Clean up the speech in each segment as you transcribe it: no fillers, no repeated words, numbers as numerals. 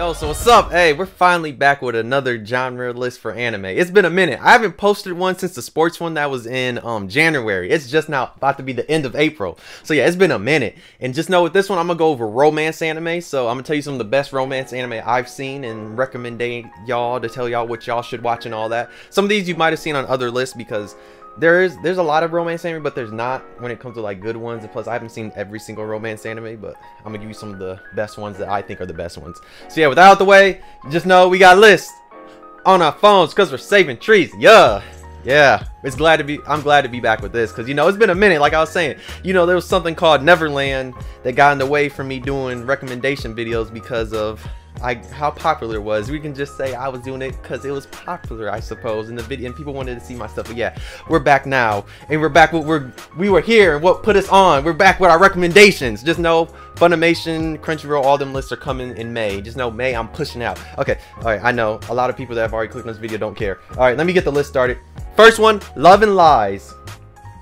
Yo, so what's up? Hey, we're finally back with another genre list for anime. It's been a minute. I haven't posted one since the sports one that was in January. It's just now about to be the end of April. So yeah, it's been a minute. And just know with this one, I'm gonna go over romance anime. So I'm gonna tell you some of the best romance anime I've seen and recommend y'all to tell y'all what y'all should watch and all that. Some of these you might have seen on other lists because there's a lot of romance anime, but there's not when it comes to like good ones. And plus I haven't seen every single romance anime, but I'm gonna give you some of the best ones that I think are the best ones. So yeah, with that out the way, just know we got lists on our phones because we're saving trees. Yeah, I'm glad to be back with this because, you know, it's been a minute. Like I was saying, you know, there was something called Neverland that got in the way from me doing recommendation videos because of how popular it was. We can just say I was doing it because it was popular, I suppose, in the video, and people wanted to see my stuff. But yeah, we're back now, and we're back with we were here and what put us on. We're back with our recommendations. Just know Funimation, Crunchyroll, all them lists are coming in May. Just know May I'm pushing out. Okay, all right, I know a lot of people that have already clicked on this video don't care. All right, let me get the list started. First one, Love and Lies.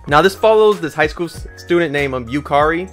Now this follows this high school student named Yukari.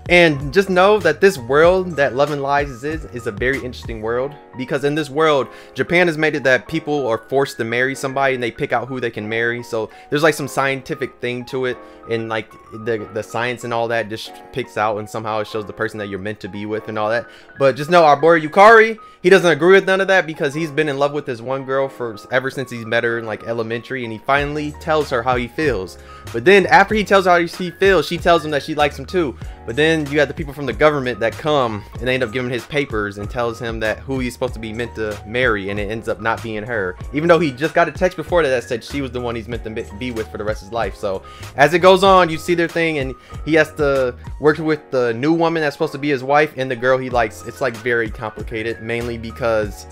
And just know that this world that Love and Lies is a very interesting world, because in this world, Japan has made it that people are forced to marry somebody and they pick out who they can marry. So there's like some scientific thing to it, and like the science and all that just picks out, and somehow it shows the person that you're meant to be with and all that. But just know our boy Yukari, he doesn't agree with none of that because he's been in love with this one girl ever since he's met her in like elementary, and he finally tells her how he feels. But then after he tells her how he feels, she tells him that she likes him too. But then you got the people from the government that come and they end up giving his papers and tells him that who he's supposed to be meant to marry, and it ends up not being her, even though he just got a text before that said she was the one he's meant to be with for the rest of his life. So as it goes on, you see their thing, and he has to work with the new woman that's supposed to be his wife and the girl he likes. It's like very complicated, mainly because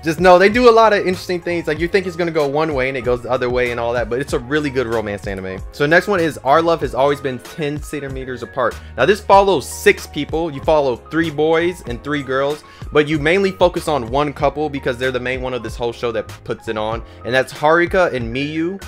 just know they do a lot of interesting things. Like you think it's gonna go one way and it goes the other way and all that, but it's a really good romance anime. So next one is Our Love Has Always Been 10 Centimeters Apart. Now this follows 6 people. You follow 3 boys and 3 girls, but you mainly focus on one couple because they're the main one of this whole show that puts it on, and that's Haruka and Miyu.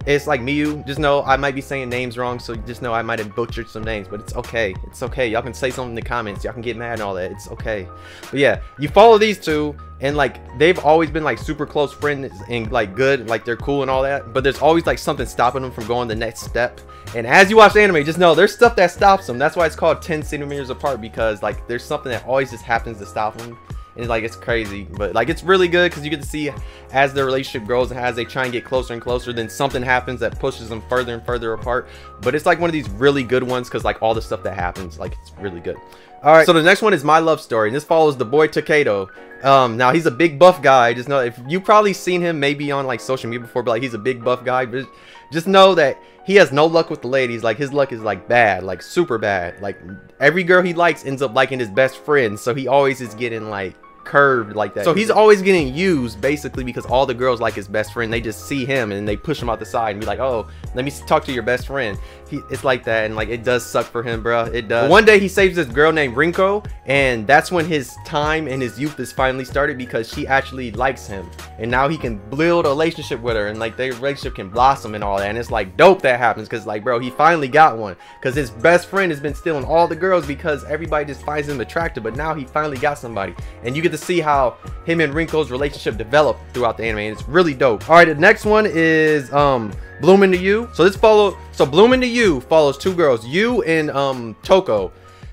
It's like Miyu. Just know I might be saying names wrong, so just know I might have butchered some names, but it's okay. It's okay. Y'all can say something in the comments. Y'all can get mad and all that. It's okay. But yeah, you follow these two, and like they've always been like super close friends and like good, like they're cool and all that. But there's always like something stopping them from going the next step. And as you watch the anime, just know there's stuff that stops them. That's why it's called 10 Centimeters Apart, because like there's something that always just happens to stop them. And like it's crazy, but like it's really good because you get to see as their relationship grows and as they try and get closer and closer, then something happens that pushes them further and further apart. But it's like one of these really good ones because like all the stuff that happens, like it's really good. All right, so the next one is My Love Story, and this follows the boy Takedo. Now he's a big buff guy. Just know, if you probably seen him maybe on like social media before, but like he's a big buff guy. But just know that he has no luck with the ladies. Like his luck is like bad, like super bad. Like every girl he likes ends up liking his best friend, so he always is getting like curved like that. So he's always getting used basically because all the girls like his best friend. They just see him and they push him out the side and be like, oh, let me talk to your best friend. It's like that, and like it does suck for him, bro. It does. But one day he saves this girl named Rinko, and that's when his time and his youth is finally started because she actually likes him, and now he can build a relationship with her, and like their relationship can blossom and all that. And it's like dope that happens because like, bro, he finally got one, because his best friend has been stealing all the girls because everybody just finds him attractive. But now he finally got somebody, and you get to see how him and Rinko's relationship develop throughout the anime, and it's really dope. All right, the next one is Bloom Into You. So Bloom Into You follows 2 girls, Yu and Toko.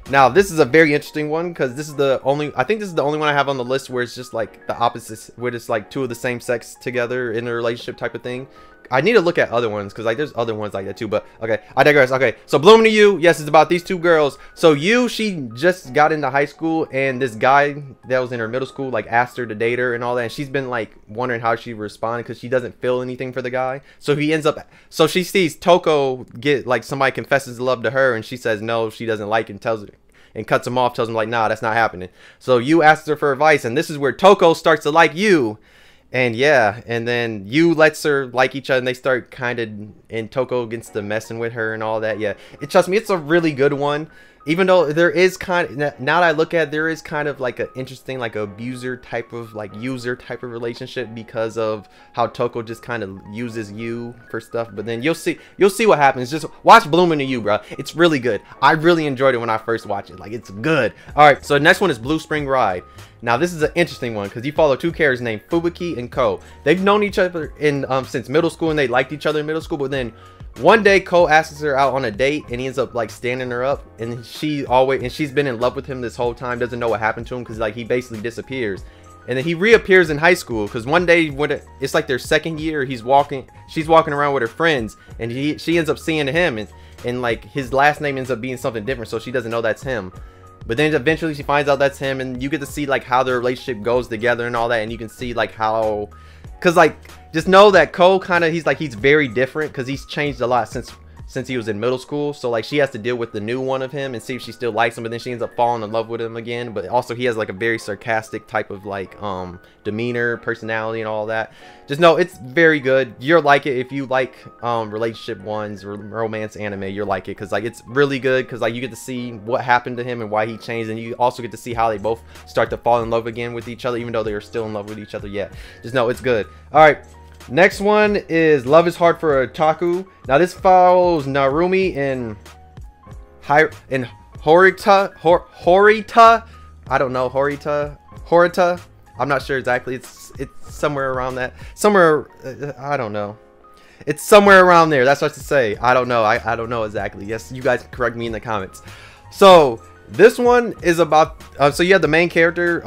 Now this is a very interesting one because this is the only, I think this is the only one I have on the list where it's just like the opposites, where it's like 2 of the same sex together in a relationship type of thing. I need to look at other ones because like there's other ones like that too, but okay, I digress. Okay, so Bloom Into You, yes, it's about these 2 girls. So Yu, she just got into high school, and this guy that was in her middle school like asked her to date her and all that, and she's been like wondering how she responded because she doesn't feel anything for the guy. So he ends up, so she sees Toko get like somebody confesses love to her, and she says no, she doesn't like it, and tells her and cuts him off, tells him like, nah, that's not happening. So Yu asks her for advice, and this is where Toko starts to like Yu. And yeah, and then Yu lets her like each other, and they start kind of, and Toko gets to messing with her and all that. Yeah, trust me, it's a really good one. even though there is kind of, now that I look at it, there is kind of like an interesting like abuser type of like user type of relationship because of how Toko just kind of uses you for stuff. But then you'll see what happens. Just watch Bloom into You, bro. It's really good. I really enjoyed it when I first watched it. Like, it's good. All right, so the next one is Blue Spring Ride. Now this is an interesting one because you follow two characters named Fubuki and Ko. They've known each other in since middle school, and they liked each other in middle school. But then one day Ko asks her out on a date, and he ends up like standing her up, and she's been in love with him this whole time, doesn't know what happened to him because like he basically disappears. And then he reappears in high school because one day when it's like their second year, she's walking around with her friends, and she ends up seeing him, and like his last name ends up being something different, so she doesn't know that's him. But then eventually she finds out that's him, and you get to see like how their relationship goes together and all that, and you can see like how, cause like just know that Ko kind of, he's very different because he's changed a lot since he was in middle school. So like she has to deal with the new one of him and see if she still likes him, but then she ends up falling in love with him again. But also he has like a very sarcastic type of like demeanor, personality, and all that. Just know it's very good. You'll like it if you like relationship ones or romance anime. You'll like it because like it's really good because like you get to see what happened to him and why he changed, and you also get to see how they both start to fall in love again with each other even though they are still in love with each other yet. Just know it's good. All right, next one is Love is Hard for Otaku. Now this follows Narumi and Horita. I don't know, Horita. I'm not sure exactly. It's somewhere around that. I don't know. It's somewhere around there. That's what to say. I don't know. I don't know exactly. Yes, you guys can correct me in the comments. So this one is about. So you have the main character.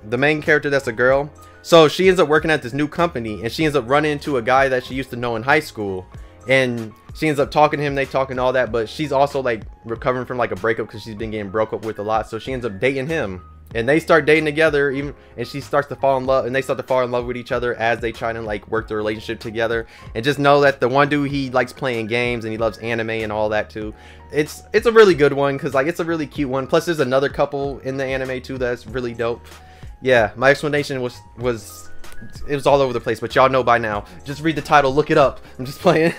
The main character that's a girl. So she ends up working at this new company, and she ends up running into a guy that she used to know in high school, and she ends up talking to him. They talk and all that, but she's also like recovering from like a breakup because she's been getting broke up with a lot. So she ends up dating him, and they start dating together. And she starts to fall in love, and they start to fall in love with each other as they try to like work the relationship together. And just know that the one dude, he likes playing games and he loves anime and all that too. It's a really good one because like it's a really cute one. Plus there's another couple in the anime too that's really dope. Yeah, my explanation was all over the place, but y'all know by now. Just read the title, look it up. I'm just playing.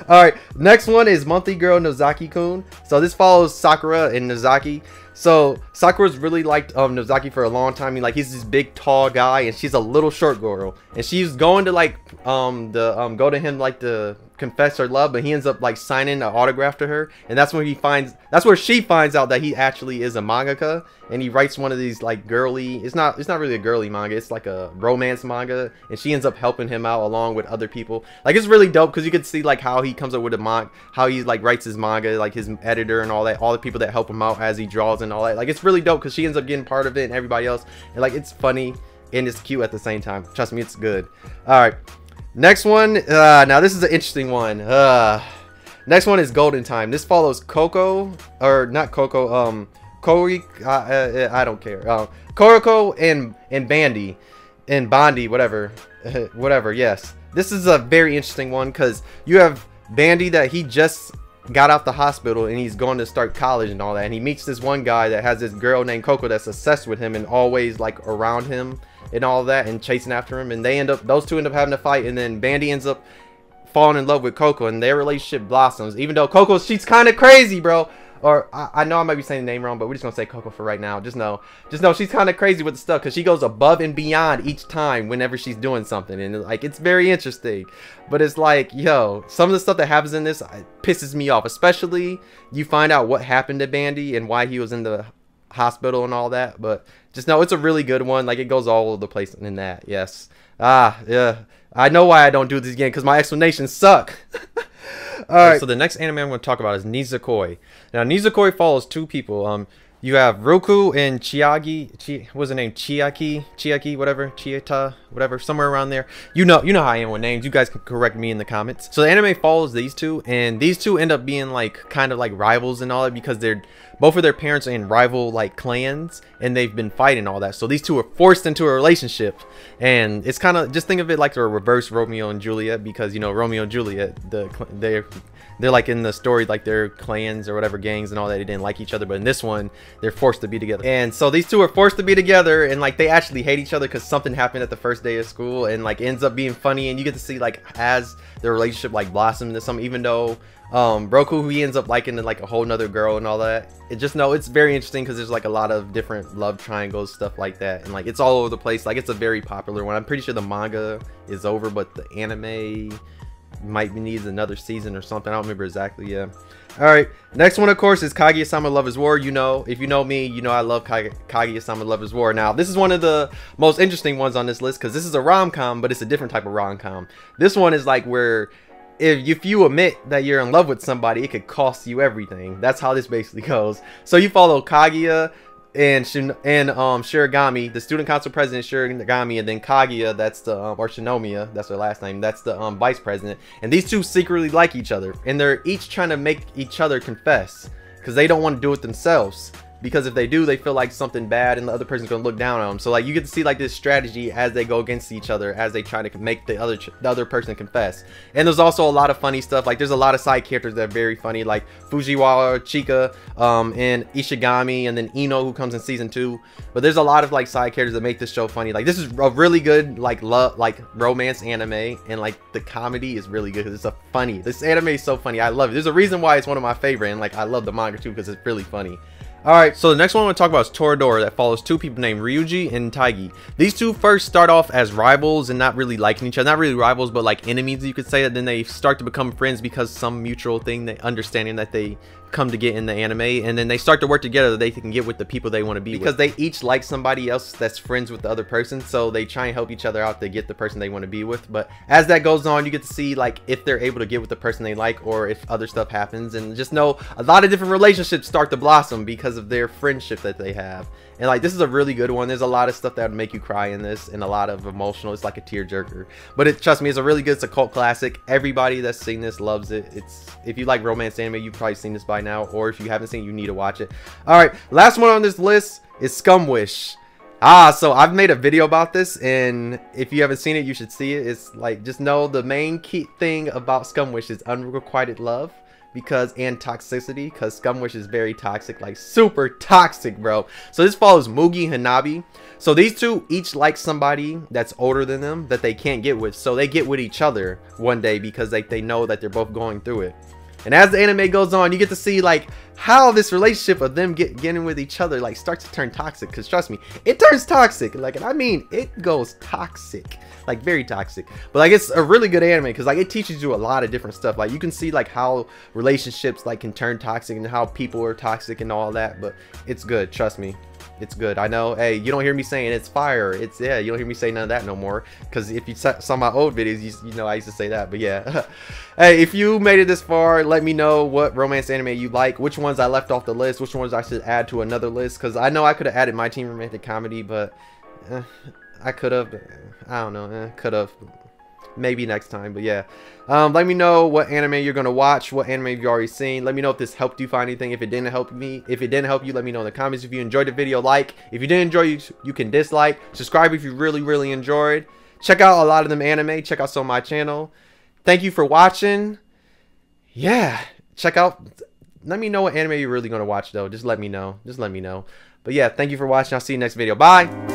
Alright, next one is Monthly Girl Nozaki-Kun. So this follows Sakura and Nozaki. So Sakura's really liked Nozaki for a long time. He's this big tall guy, and she's a little short girl, and she's going to like go to him like to confess her love, but he ends up like signing an autograph to her, and that's where she finds out that he actually is a mangaka, and he writes one of these like girly, it's not really a girly manga, it's like a romance manga, and she ends up helping him out along with other people. Like it's really dope because you can see like how he comes up with how he like writes his manga, like his editor and all that, all the people that help him out as he draws and all that. Like it's really dope because she ends up getting part of it and everybody else, and like it's funny and it's cute at the same time. Trust me, it's good. All right, next one. Now this is an interesting one. Next one is Golden Time. This follows Coco, or not Coco. Koi. I don't care. Koroko and Bandy, whatever. Whatever. Yes. This is a very interesting one because you have Bandy that he just got out the hospital and he's going to start college and all that, and he meets this one guy that has this girl named Coco that's obsessed with him and always like around him and all that and chasing after him, and those two end up having a fight, and then Bandy ends up falling in love with Coco, and their relationship blossoms, even though she's kind of crazy, bro. Or I know I might be saying the name wrong, but we're just gonna say Coco for right now. Just know she's kind of crazy with the stuff because she goes above and beyond each time whenever she's doing something, and like it's very interesting. But it's like, yo, some of the stuff that happens in this pisses me off, especially you find out what happened to Bandy and why he was in the hospital and all that. But just know it's a really good one. Like it goes all over the place in that. Yes. Yeah. I know why I don't do this again because my explanations suck. Alright, so the next anime I'm going to talk about is Nisekoi. Now, Nisekoi follows two people. You have Roku and Chiagi. What's the name? Chiaki, whatever. Chiata, whatever. Somewhere around there. You know how I am with names. You guys can correct me in the comments. So the anime follows these two, and these two end up being like kind of like rivals and all that because both of their parents are in rival like clans, and they've been fighting all that. So these two are forced into a relationship, and it's kind of, just think of it like a reverse Romeo and Juliet, because you know Romeo and Juliet, they're like in the story, like their clans or whatever, gangs and all that, they didn't like each other, but in this one they're forced to be together. And so these two are forced to be together, and like they actually hate each other because something happened at the first day of school, and like ends up being funny, and you get to see like as their relationship like blossom into something, even though Roku, who he ends up liking like a whole nother girl and all that. It just know it's very interesting because there's like a lot of different love triangles, stuff like that, and like it's all over the place. Like it's a very popular one. I'm pretty sure the manga is over, but the anime might need another season or something. I don't remember exactly. Yeah. All right, next one of course is Kaguya-sama Lover's War. You know, if you know me, you know I love Kaguya-sama Lover's War. Now this is one of the most interesting ones on this list because this is a rom-com, but it's a different type of rom-com. This one is like where if you admit that you're in love with somebody, it could cost you everything. That's how this basically goes. So you follow Kaguya and Shiragami, the student council president Shiragami, and then Kaguya, that's the or Shinomiya, that's her last name, that's the vice president, and these two secretly like each other, and they're each trying to make each other confess because they don't want to do it themselves, because if they do, they feel like something bad and the other person's gonna look down on them. So like you get to see like this strategy as they go against each other, as they try to make the other person confess. And there's also a lot of funny stuff. Like there's a lot of side characters that are very funny, like Fujiwara, Chika, and Ishigami, and then Ino, who comes in season 2. But there's a lot of like side characters that make this show funny. Like this is a really good like romance anime, and like the comedy is really good because this anime is so funny. I love it. There's a reason why it's one of my favorite, and like I love the manga too because it's really funny. Alright, so the next one I want to talk about is Toradora, that follows two people named Ryuji and Taigi. These two first start off as rivals and not really liking each other. Not really rivals, but like enemies, you could say. That then they start to become friends because some mutual thing, understanding that they come to get in the anime, and then they start to work together. They can get with the people they want to be because they each like somebody else that's friends with the other person, so they try and help each other out to get the person they want to be with. But as that goes on, you get to see like if they're able to get with the person they like, or if other stuff happens, and just know a lot of different relationships start to blossom because of their friendship that they have. And like this is a really good one. There's a lot of stuff that would make you cry in this, and a lot of emotional. It's like a tearjerker, but trust me, it's a really good, it's a cult classic. Everybody that's seen this loves it. It's, if you like romance anime, you've probably seen this by now, or if you haven't seen it, you need to watch it. All right, last one on this list is Scrum Wish. So I've made a video about this, and if you haven't seen it, you should see it. It's like, just know the main key thing about Scrum Wish is unrequited love, and toxicity, because Scrum Wish is very toxic, like super toxic, bro. So this follows Mugi and Hanabi. So these two each like somebody that's older than them that they can't get with, so they get with each other one day because they know that they're both going through it. And as the anime goes on, you get to see like how this relationship of them getting with each other like starts to turn toxic. Because trust me, it turns toxic. Like, and I mean, it goes toxic, like very toxic. But like it's a really good anime because like it teaches you a lot of different stuff. Like you can see like how relationships like can turn toxic and how people are toxic and all that. But it's good, trust me. It's good. I know, hey, you don't hear me saying it's fire. It's, yeah, you don't hear me say none of that no more. Because if you saw my old videos, you know I used to say that. But yeah. Hey, if you made it this far, let me know what romance anime you like, which ones I left off the list, which ones I should add to another list. Because I know I could have added My Teen Romantic Comedy, but I could have. I don't know. Could have. Maybe next time, but yeah. Let me know what anime you're gonna watch, what anime you've already seen. Let me know if this helped you find anything. If it didn't help me, if it didn't help you, let me know in the comments. If you enjoyed the video, like. If you didn't enjoy, you can dislike. Subscribe if you really enjoyed. Check out a lot of them anime. Check out some of my channel. Thank you for watching. Yeah, check out. Let me know what anime you're really gonna watch though. Just let me know. But yeah, thank you for watching. I'll see you next video. Bye.